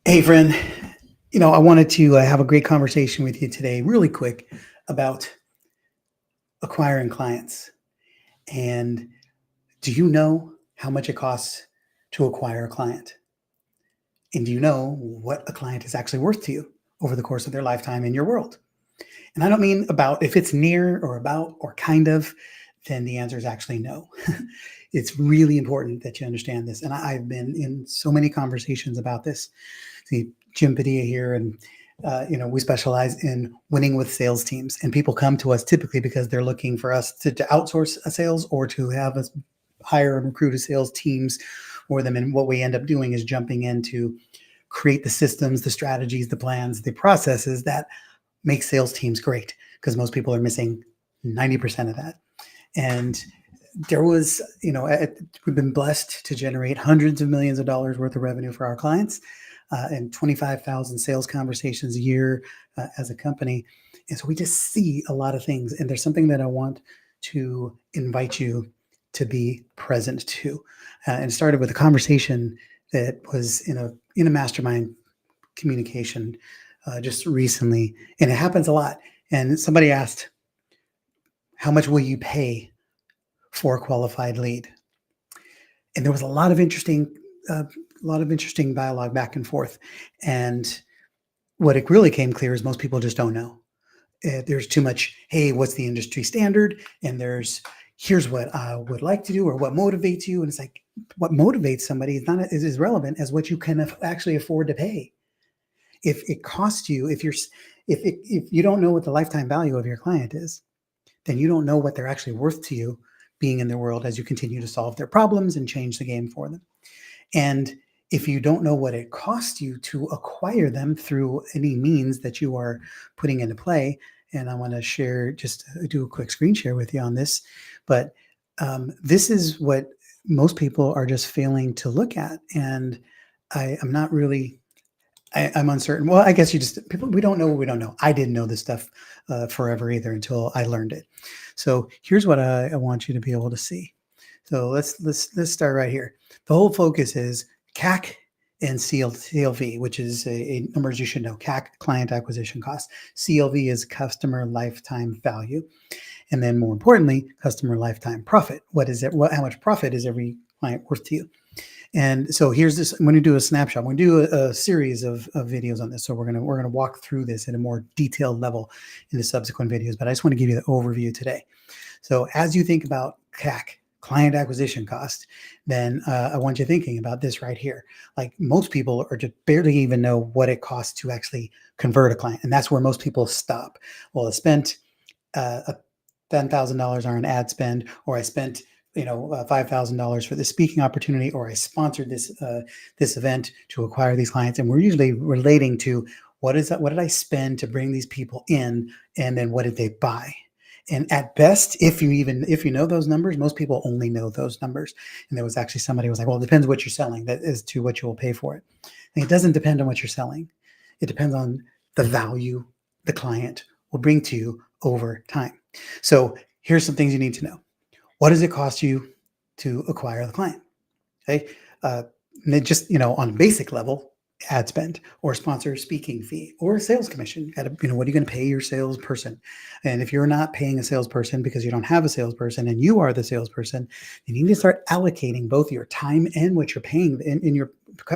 Hey, friend. I wanted to have a great conversation with you today, really quick, about acquiring clients. And do you know how much it costs to acquire a client? And do you know what a client is actually worth to you over the course of their lifetime in your world? And I don't mean about if it's near or about or kind of, then the answer is actually no. It's really important that you understand this. And I've been in so many conversations about this. See, Jim Padilla here, and we specialize in winning with sales teams. And people come to us typically because they're looking for us to outsource a sales or to have us hire and recruit a sales teams for them. And what we end up doing is jumping in to create the systems, the strategies, the plans, the processes that make sales teams great, because most people are missing 90% of that. And there was, we've been blessed to generate hundreds of millions of dollars worth of revenue for our clients, and 25,000 sales conversations a year as a company. And so we just see a lot of things. And there's something that I want to invite you to be present to. And it started with a conversation that was in a mastermind communication just recently, and it happens a lot. And somebody asked, "How much will you pay for a qualified lead?" And there was a lot of interesting dialogue back and forth. And what it really came clear is most people just don't know. There's too much. Hey, what's the industry standard? And here's what I would like to do, or what motivates you. And it's like, what motivates somebody is not as relevant as what you can actually afford to pay. If it costs you, if you don't know what the lifetime value of your client is, then you don't know what they're actually worth to you being in their world as you continue to solve their problems and change the game for them. And if you don't know what it costs you to acquire them through any means that you are putting into play, and I want to share, just do a quick screen share with you on this, but this is what most people are just failing to look at. And I'm not really I'm uncertain. Well, I guess people, we don't know what we don't know. I didn't know this stuff forever either until I learned it. So here's what I want you to be able to see. So let's start right here. The whole focus is CAC and CLV, which is a numbers you should know. CAC, client acquisition cost. CLV is customer lifetime value, and then more importantly, customer lifetime profit. What is it? How much profit is every client worth to you? And so here's this. I'm going to do a snapshot. I'm going to do a series of videos on this. So we're going to walk through this at a more detailed level in the subsequent videos. But I just want to give you the overview today. So as you think about CAC, client acquisition cost, then I want you thinking about this right here. Like, most people are just barely even know what it costs to actually convert a client, and that's where most people stop. Well, I spent $10,000 on an ad spend, or I spent $5,000 for this speaking opportunity, or I sponsored this event to acquire these clients. And we're usually relating to what did I spend to bring these people in, and then what did they buy? And at best, if you know those numbers, most people only know those numbers. And there was actually somebody who was like, well, it depends what you're selling, that is to what you will pay for it. And it doesn't depend on what you're selling. It depends on the value the client will bring to you over time. So here's some things you need to know. What does it cost you to acquire the client? Okay. Just, on a basic level, ad spend, or sponsor speaking fee, or a sales commission. What are you going to pay your salesperson? And if you're not paying a salesperson because you don't have a salesperson and you are the salesperson, you need to start allocating both your time and what you're paying in your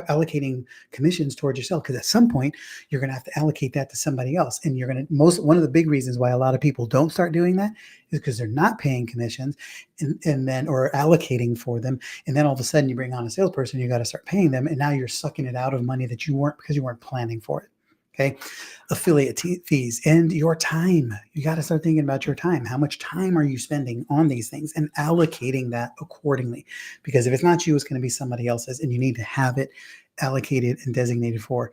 allocating commissions towards yourself, because at some point you're going to have to allocate that to somebody else. And one of the big reasons why a lot of people don't start doing that is because they're not paying commissions and then, or allocating for them. And then all of a sudden you bring on a salesperson, you got to start paying them. And now you're sucking it out of money that you weren't, because you weren't planning for it. Okay. Affiliate fees and your time. You got to start thinking about your time. How much time are you spending on these things, and allocating that accordingly? Because if it's not you, it's going to be somebody else's, and you need to have it allocated and designated for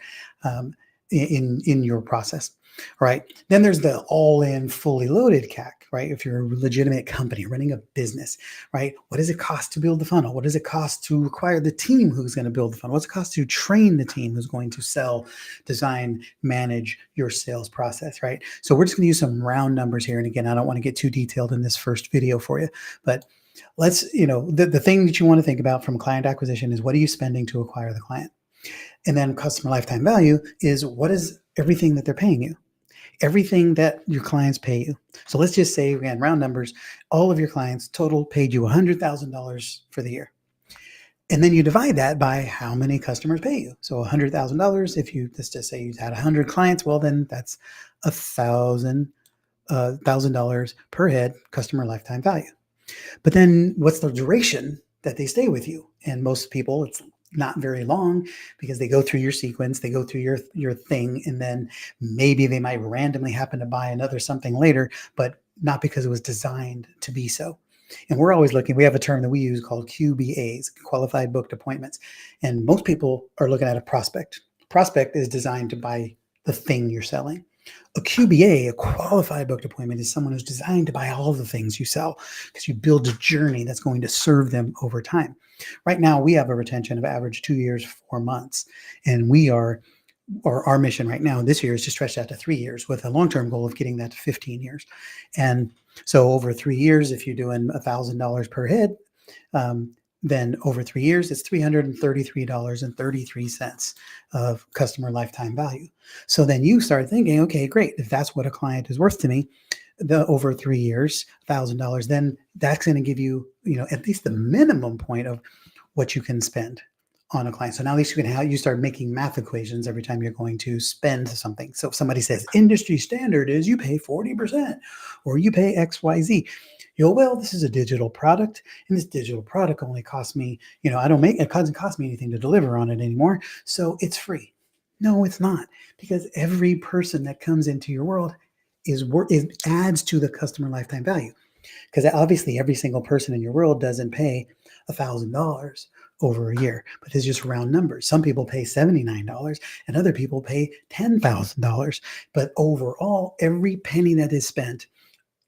in your process. All right. Then there's the all-in, fully loaded CAC, right? If you're a legitimate company running a business, right? What does it cost to build the funnel? What does it cost to acquire the team who's going to build the funnel? What's it cost to train the team who's going to sell, design, manage your sales process, right? So we're just going to use some round numbers here. And again, I don't want to get too detailed in this first video for you, but the thing that you want to think about from client acquisition is, what are you spending to acquire the client? And then customer lifetime value is what is everything that they're paying you, everything that your clients pay you. So let's just say, again, round numbers, all of your clients total paid you $100,000 for the year. And then you divide that by how many customers pay you. So $100,000, if you, let's just say you had 100 clients, well, then that's $1,000 per head customer lifetime value. But then what's the duration that they stay with you? And most people, it's not very long because they go through your sequence, they go through your thing, and then maybe they might randomly happen to buy another something later, but not because it was designed to be so. And we're always looking, we have a term that we use called QBAs, qualified booked appointments. And most people are looking at a prospect. Prospect is designed to buy the thing you're selling. A QBA, a qualified booked appointment, is someone who's designed to buy all the things you sell because you build a journey that's going to serve them over time. Right now, we have a retention of average 2 years, 4 months. And our mission right now this year is to stretch that to 3 years with a long-term goal of getting that to 15 years. And so over 3 years, if you're doing $1,000 per head, then over 3 years, it's $333.33 of customer lifetime value. So then you start thinking, okay, great. If that's what a client is worth to me, over 3 years, $1,000, then that's going to give you, at least the minimum point of what you can spend on a client. So now at least you start making math equations every time you're going to spend something. So if somebody says industry standard is you pay 40% or you pay XYZ, well, this is a digital product, and this digital product only costs me, it doesn't cost me anything to deliver on it anymore. So it's free. No, it's not, because every person that comes into your world adds to the customer lifetime value. Because obviously every single person in your world doesn't pay $1,000 over a year, but it's just round numbers. Some people pay $79 and other people pay $10,000. But overall, every penny that is spent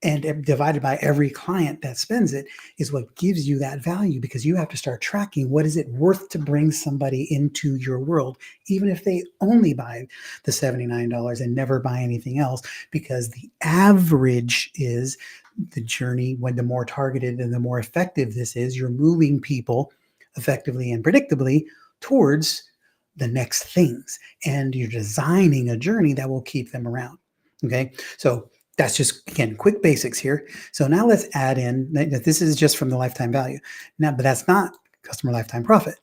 and divided by every client that spends it is what gives you that value, because you have to start tracking what is it worth to bring somebody into your world, even if they only buy the $79 and never buy anything else, because the average is the journey. When the more targeted and the more effective this is, you're moving people effectively and predictably towards the next things, and you're designing a journey that will keep them around. Okay, so that's just, again, quick basics here. So now let's add in that this is just from the lifetime value. Now, but that's not customer lifetime profit,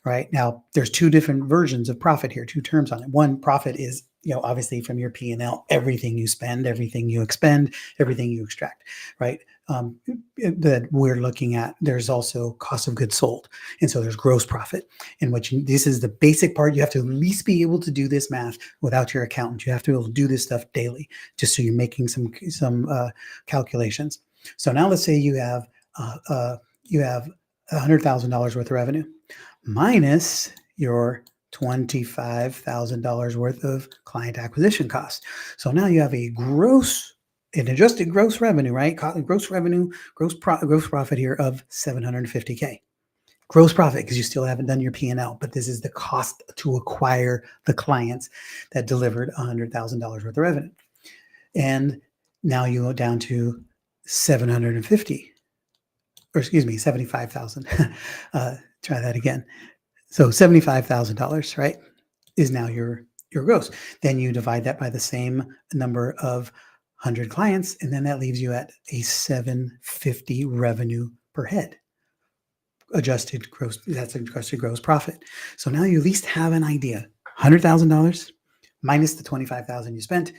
right? Now, there's two different versions of profit here, two terms on it. One, profit is, obviously from your P&L, everything you spend, everything you expend, everything you extract, right? That we're looking at. There's also cost of goods sold. And so there's gross profit, in which this is the basic part. You have to at least be able to do this math without your accountant. You have to be able to do this stuff daily, just so you're making some calculations. So now let's say you have $100,000 worth of revenue minus your $25,000 worth of client acquisition costs. So now you have an adjusted gross revenue, right? Gross profit here of $750K. Gross profit, because you still haven't done your P&L, but this is the cost to acquire the clients that delivered $100,000 worth of revenue. And now you go down to 75,000. Try that again. So $75,000, right, is now your gross. Then you divide that by the same number of 100 clients, and then that leaves you at a $750 revenue per head. Adjusted gross, that's adjusted gross profit. So now you at least have an idea. $100,000 minus the $25,000 you spent,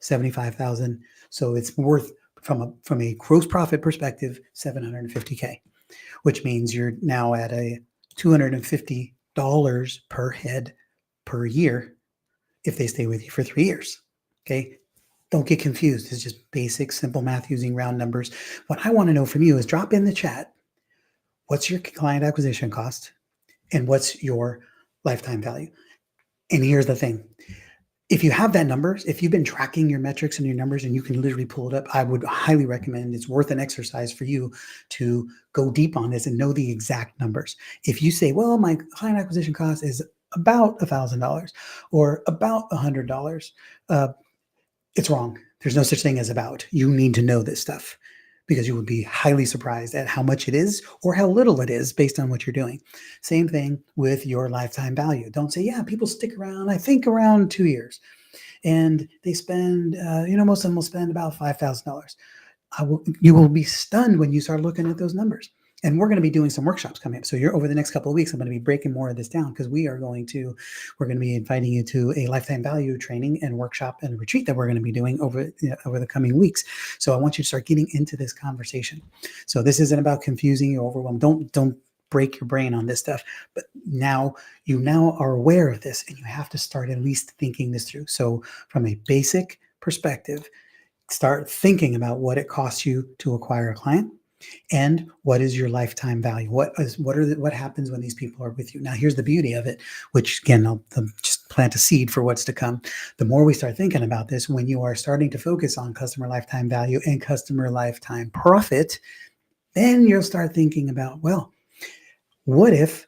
$75,000. So it's worth, from a gross profit perspective, $750K, which means you're now at a $250 per head per year if they stay with you for 3 years. Okay. Don't get confused. It's just basic, simple math using round numbers. What I want to know from you is drop in the chat. What's your client acquisition cost and what's your lifetime value? And here's the thing. If you have that numbers, if you've been tracking your metrics and your numbers and you can literally pull it up, I would highly recommend, it's worth an exercise for you to go deep on this and know the exact numbers. If you say, well, my client acquisition cost is about $1,000 or about $100, it's wrong. There's no such thing as about. You need to know this stuff, because you would be highly surprised at how much it is or how little it is based on what you're doing. Same thing with your lifetime value. Don't say, yeah, people stick around, I think around 2 years, and they spend, most of them will spend about $5,000. You will be stunned when you start looking at those numbers. And we're going to be doing some workshops coming up. So you're over the next couple of weeks, I'm going to be breaking more of this down because we're going to be inviting you to a lifetime value training and workshop and retreat that we're going to be doing over the coming weeks. So I want you to start getting into this conversation. So this isn't about confusing you, overwhelmed. Don't break your brain on this stuff. But now you are aware of this, and you have to start at least thinking this through. So from a basic perspective, start thinking about what it costs you to acquire a client and what is your lifetime value. What happens when these people are with you? Now, here's the beauty of it, which again, I'll just plant a seed for what's to come. The more we start thinking about this, when you are starting to focus on customer lifetime value and customer lifetime profit, then you'll start thinking about, well, what if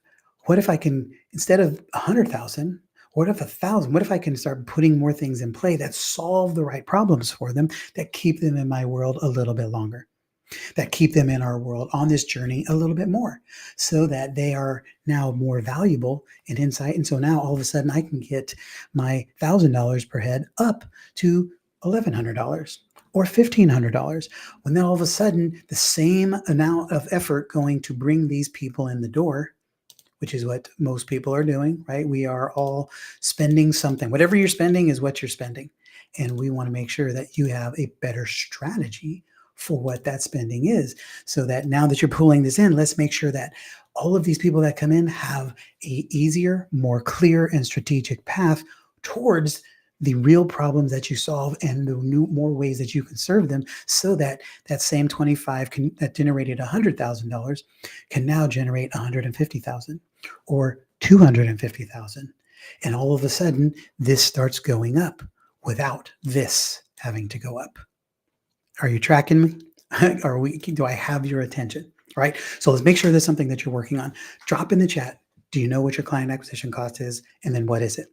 I can, instead of 100,000, what if 1,000? What if I can start putting more things in play that solve the right problems for them, that keep them in my world a little bit longer, that keep them in our world on this journey a little bit more, so that they are now more valuable and insight. And so now all of a sudden I can get my $1,000 per head up to $1,100 or $1,500, when then all of a sudden the same amount of effort going to bring these people in the door, which is what most people are doing, right? We are all spending something. Whatever you're spending is what you're spending. And we want to make sure that you have a better strategy for what that spending is, so that now that you're pulling this in, let's make sure that all of these people that come in have a easier, more clear and strategic path towards the real problems that you solve and the more ways that you can serve them, so that that same 25 that generated $100,000 can now generate 150,000 or 250,000. And all of a sudden, this starts going up without this having to go up. Are you tracking me? Do I have your attention? All right. So let's make sure there's something that you're working on. Drop in the chat. Do you know what your client acquisition cost is? And then what is it?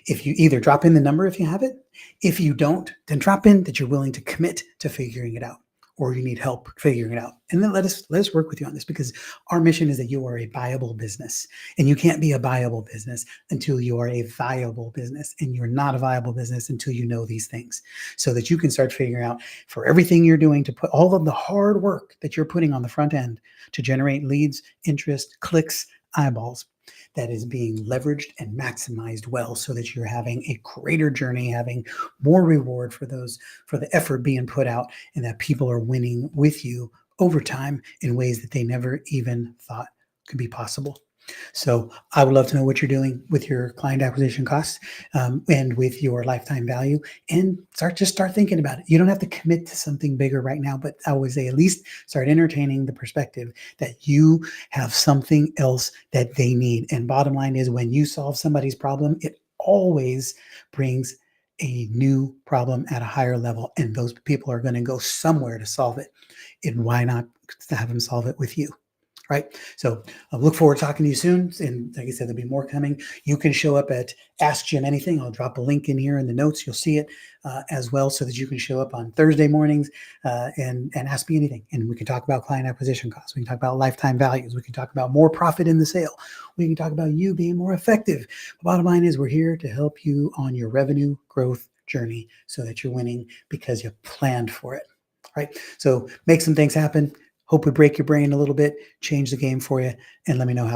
If you either drop in the number if you have it, if you don't, then drop in that you're willing to commit to figuring it out, or you need help figuring it out. And then let us work with you on this, because our mission is that you are a viable business, and you can't be a viable business until you are a viable business, and you're not a viable business until you know these things, so that you can start figuring out, for everything you're doing, to put all of the hard work that you're putting on the front end to generate leads, interest, clicks, eyeballs, that is being leveraged and maximized well, so that you're having a greater journey, having more reward for the effort being put out, and that people are winning with you over time in ways that they never even thought could be possible. So I would love to know what you're doing with your client acquisition costs, and with your lifetime value, and start thinking about it. You don't have to commit to something bigger right now, but I would say at least start entertaining the perspective that you have something else that they need. And bottom line is, when you solve somebody's problem, it always brings a new problem at a higher level, and those people are going to go somewhere to solve it. And why not have them solve it with you? Right. So I look forward to talking to you soon. And like I said, there'll be more coming. You can show up at Ask Jim Anything. I'll drop a link in here in the notes. You'll see it as well, so that you can show up on Thursday mornings and ask me anything. And we can talk about client acquisition costs. We can talk about lifetime values. We can talk about more profit in the sale. We can talk about you being more effective. The bottom line is, we're here to help you on your revenue growth journey, so that you're winning because you planned for it. All right. So make some things happen. Hope we break your brain a little bit, change the game for you, and let me know how